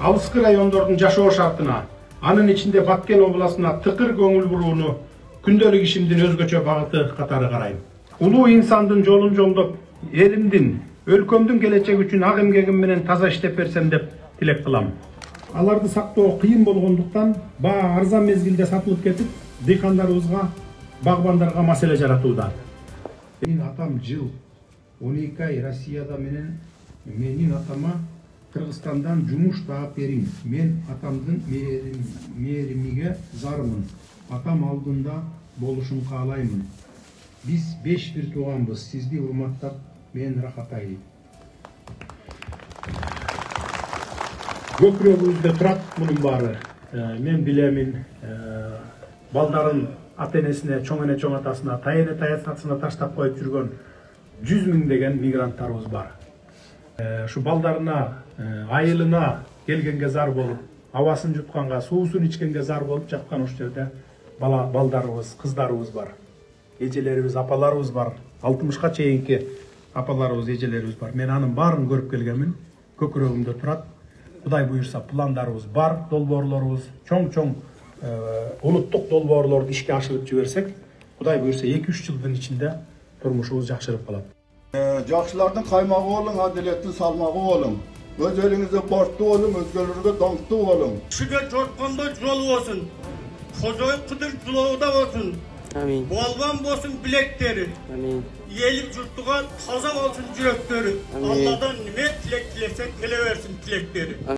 алыскы райондордун жашоо шартына, анын ичинде Баткен областына тыкыр көңүл бурууну күндөлүк ишимдин өзгөчө багыты катары карайм. Улуу инсандын жолун жолдоп, элимдин, өлкөмдүн келечеги үчүн ак эмгегим менен таза иштеп берсем деп тилек кылам. Аларды сактоо кыйын болгондуктан баа арзан мезгилде сатылып кетип, дыйкандарыбызга, багбандарга маселе жаратууда. Менин атам жыл 12 ай Россияда менен менин атама Кыргызстандан жумуш таап бериң. Мен атамдын мээримиге зармын. Атам алдында болушун каалаймын. Биз 5 бир тууганбыз. Сизди урматтап, мен рахатайлы. Көкүрөгүбүздө турат мунун баары. Мен билемин, балдарын ата-энесине, чоң эне чоң атасына, тайене таясына таштап коюп жүргөн 100 миңдеген мигранттарыбыз бар. Шу балдарына, айылына келгенге зар болуп, абасын жутканга, суусун ичкенге зар болуп жаткан ушу жерде балдарыбыз, кыздарыбыз бар. Эжелерибиз, апаларыбыз бар. 60ка чейинки апаларыбыз, эжелерибиз бар. Мен анын баарын көрүп келгенмин. Көкүрөгүмдө турат. Кудай буюрса, пландарыбыз бар, долбоорлорубуз, чоң улуттук долбоорлорду ишке ашырып жиберсек, Кудай буюрса 2-3 жылдын ичинде турмушубуз жакшырып калат. Жакшылардын каймагы болуң, адилеттин салмагы болуң. Өз элиңизде борчтуу болуң, өзгөлөргө доңктуу болуң. Кишиге жоткондо жол болсун. Кожоюп кыдыр жулоуда болсун. Амин. Балбан болсун билектери. Амин. Ели журтуга таза болсун жүрөктөрү. Алладан неме тилек тилесек келе берсин тилектери.